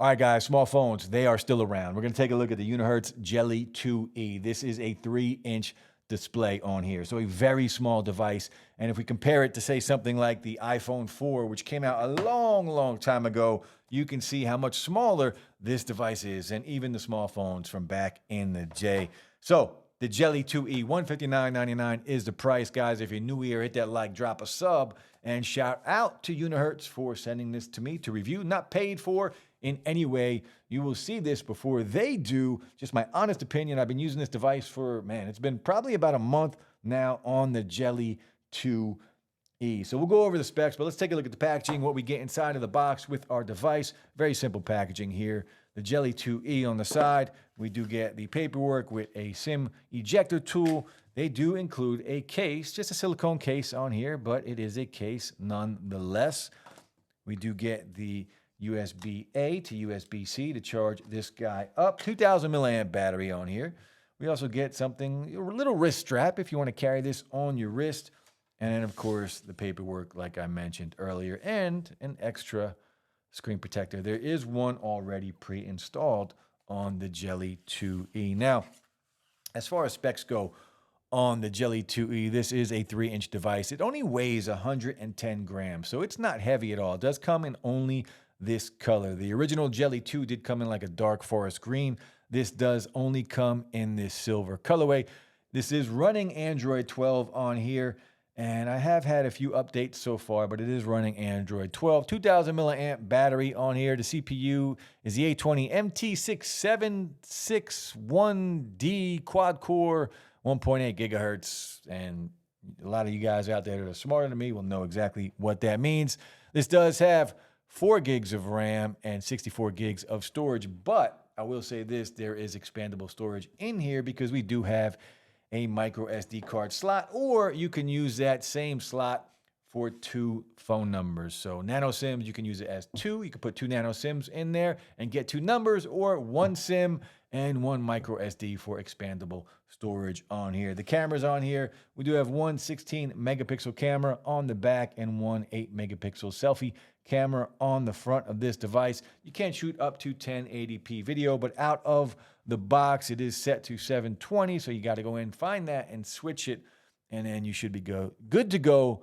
All right, guys, small phones, they are still around. We're going to take a look at the Unihertz Jelly 2E. This is a 3-inch display on here, so a very small device. And if we compare it to, say, something like the iPhone 4, which came out a long, long time ago, you can see how much smaller this device is, and even the small phones from back in the day. So the Jelly 2E, $159.99 is the price, guys. If you're new here, hit that like, drop a sub, and shout out to Unihertz for sending this to me to review. Not paid for in any way. You will see this before they do. Just my honest opinion. I've been using this device for, man, it's been probably about a month now on the Jelly 2E. So we'll go over the specs, but let's take a look at the packaging, what we get inside of the box with our device. Very simple packaging here. The Jelly 2E on the side. We do get the paperwork with a SIM ejector tool. They do include a case, just a silicone case on here, but it is a case nonetheless. We do get the USB-A to USB-C to charge this guy up. 2,000 milliamp battery on here. We also get something, a little wrist strap if you want to carry this on your wrist. And then, of course, the paperwork, like I mentioned earlier, and an extra screen protector. There is one already pre-installed on the Jelly 2E. Now, as far as specs go on the Jelly 2E, this is a 3-inch device. It only weighs 110 grams, so it's not heavy at all. It does come in only this color. The original Jelly 2 did come in like a dark forest green. This does only come in this silver colorway. This is running Android 12 on here, and I have had a few updates so far, but it is running Android 12. 2,000 milliamp battery on here. The CPU is the A20 MT6761D quad core, 1.8 gigahertz, and a lot of you guys out there that are smarter than me will know exactly what that means. This does have 4 gigs of RAM and 64 gigs of storage, but I will say this, there is expandable storage in here because we do have a micro SD card slot, or you can use that same slot for 2 phone numbers. So nano SIMs, you can use it as 2. You can put 2 nano SIMs in there and get 2 numbers, or 1 SIM and 1 micro SD for expandable storage on here. The cameras on here, we do have one 16 megapixel camera on the back and one 8 megapixel selfie camera on the front of this device. You can shoot up to 1080p video, but out of the box, it is set to 720. So you got to go in, find that, and switch it, and then you should be good to go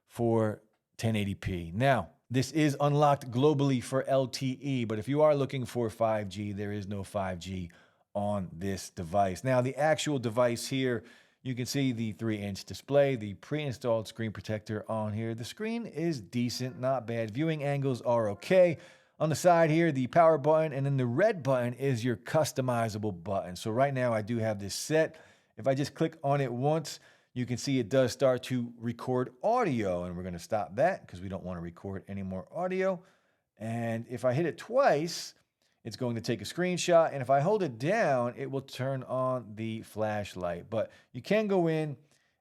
for 1080p. Now, this is unlocked globally for LTE, but if you are looking for 5G, there is no 5G on this device. Now, the actual device here, you can see the 3-inch display, the pre-installed screen protector on here. The screen is decent, not bad. Viewing angles are okay. On the side here, the power button, and then the red button is your customizable button. So right now I do have this set. If I just click on it once, you can see it does start to record audio, and we're going to stop that because we don't want to record any more audio. And if I hit it twice, it's going to take a screenshot, and if I hold it down, it will turn on the flashlight. But you can go in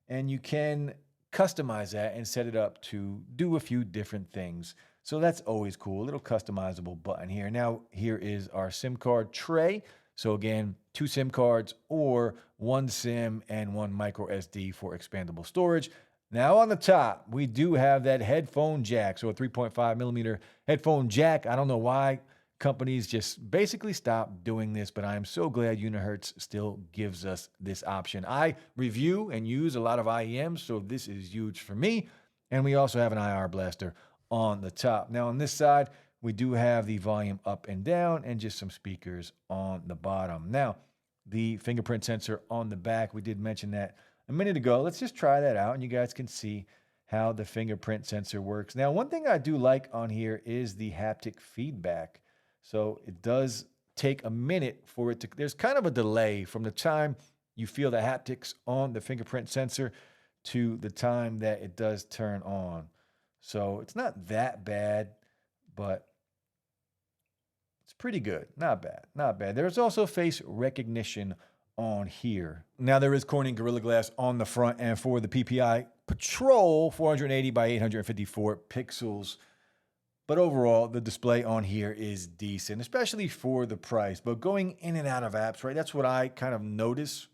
and you can customize that and set it up to do a few different things. So that's always cool. A little customizable button here. Now, here is our SIM card tray. So again, 2 SIM cards or 1 SIM and 1 micro SD for expandable storage. Now on the top, we do have that headphone jack. So a 3.5 millimeter headphone jack. I don't know why companies just basically stopped doing this, but I am so glad Unihertz still gives us this option. I review and use a lot of IEMs, so this is huge for me. And we also have an IR blaster on the top. Now on this side, we do have the volume up and down and just some speakers on the bottom. Now, the fingerprint sensor on the back, we did mention that a minute ago. Let's just try that out and you guys can see how the fingerprint sensor works. Now, one thing I do like on here is the haptic feedback. So it does take a minute for it to, there's kind of a delay from the time you feel the haptics on the fingerprint sensor to the time that it does turn on. So it's not that bad, but it's pretty good. Not bad, not bad. There's also face recognition on here. Now there is Corning Gorilla Glass on the front, and for the PPI Patrol, 480 by 854 pixels. But overall, the display on here is decent, especially for the price. But going in and out of apps, right? That's what I kind of notice.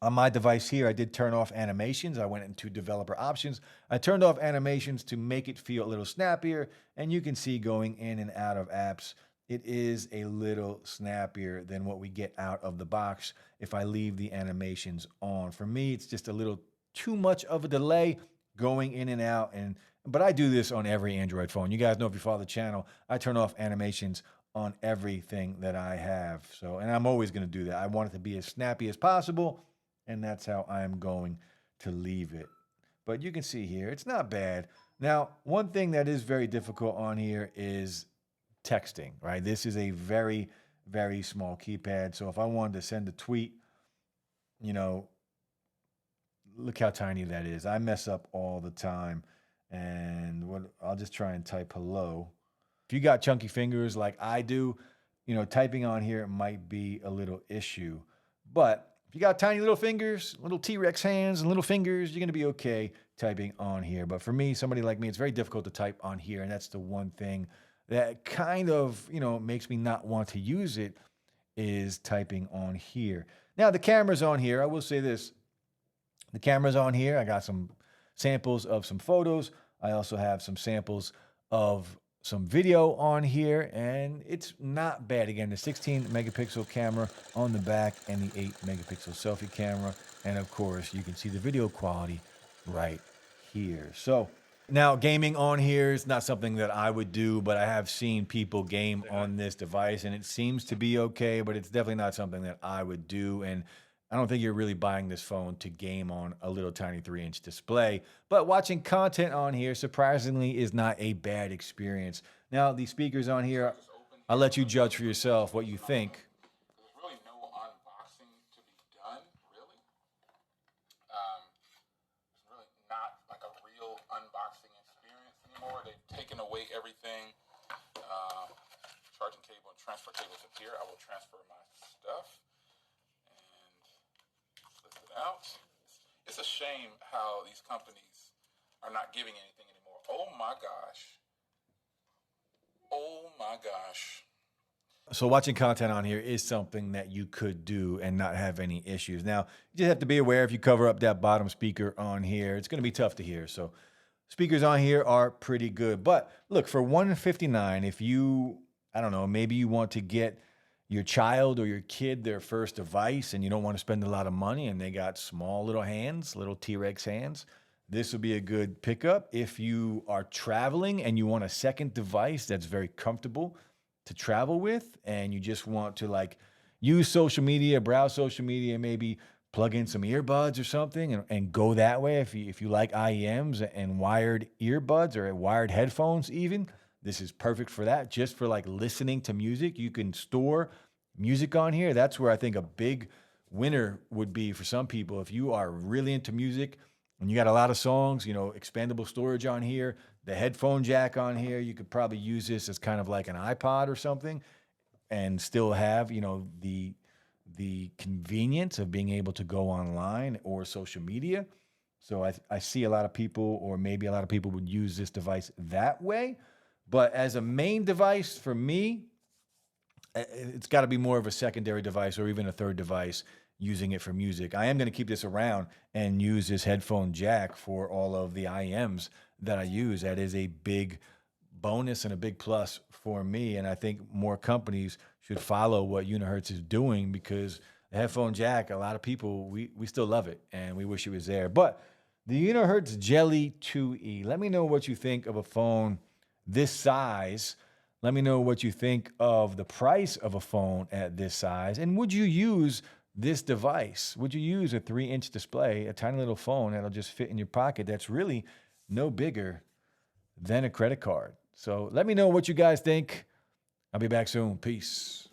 On my device here, I did turn off animations. I went into developer options. I turned off animations to make it feel a little snappier. And you can see going in and out of apps, it is a little snappier than what we get out of the box if I leave the animations on. For me, it's just a little too much of a delay going in and out. But I do this on every Android phone. You guys know, if you follow the channel, I turn off animations on everything that I have. So, and I'm always going to do that. I want it to be as snappy as possible, and that's how I'm going to leave it. But you can see here, it's not bad. Now, one thing that is very difficult on here is texting, right? This is a very, very small keypad. So if I wanted to send a tweet, you know, look how tiny that is. I mess up all the time. And I'll just try and type hello. If you got chunky fingers like I do, you know, typing on here might be a little issue. But if you got tiny little fingers, little T-Rex hands and little fingers, you're going to be okay typing on here. But for me, somebody like me, it's very difficult to type on here. And that's the one thing that kind of, you know, makes me not want to use it, is typing on here. Now, the camera's on here. I will say this. The camera's on here. I got some samples of some photos. I also have some samples of some video on here, and it's not bad. Again, the 16 megapixel camera on the back and the 8 megapixel selfie camera. And of course, you can see the video quality right here. So now, gaming on here is not something that I would do, but I have seen people game on this device, and it seems to be okay, but it's definitely not something that I would do. And I don't think you're really buying this phone to game on a little tiny 3-inch display. But watching content on here, surprisingly, is not a bad experience. Now, the speakers on here, I'll let you judge for yourself what you think. There's really no unboxing to be done, really. It's really not like a real unboxing experience anymore. They've taken away everything. Charging cable and transfer cables up here. I will transfer my stuff out. It's a shame how these companies are not giving anything anymore. Oh my gosh. Oh my gosh. So watching content on here is something that you could do and not have any issues. Now, you just have to be aware, if you cover up that bottom speaker on here, it's going to be tough to hear. So speakers on here are pretty good. But look, for $159, if you, I don't know, maybe you want to get your child or your kid their first device and you don't want to spend a lot of money and they got small little hands, little T-Rex hands, this would be a good pickup. If you are traveling and you want a second device that's very comfortable to travel with, and you just want to like use social media, browse social media, maybe plug in some earbuds or something and go that way. If you like IEMs and wired earbuds or wired headphones even, this is perfect for that. Just for like listening to music, you can store music on here. That's where I think a big winner would be for some people. If you are really into music and you got a lot of songs, you know, expandable storage on here, the headphone jack on here, you could probably use this as kind of like an iPod or something and still have, you know, the convenience of being able to go online or social media. So I see a lot of people, or maybe a lot of people would use this device that way. But as a main device for me, it's got to be more of a secondary device or even a third device using it for music. I am going to keep this around and use this headphone jack for all of the IEMs that I use. That is a big bonus and a big plus for me. And I think more companies should follow what Unihertz is doing, because the headphone jack, a lot of people, we still love it and we wish it was there. But the Unihertz Jelly 2E, let me know what you think of a phone this size. Let me know what you think of the price of a phone at this size. And would you use this device? Would you use a 3-inch display, a tiny little phone that'll just fit in your pocket that's really no bigger than a credit card? So let me know what you guys think. I'll be back soon. Peace.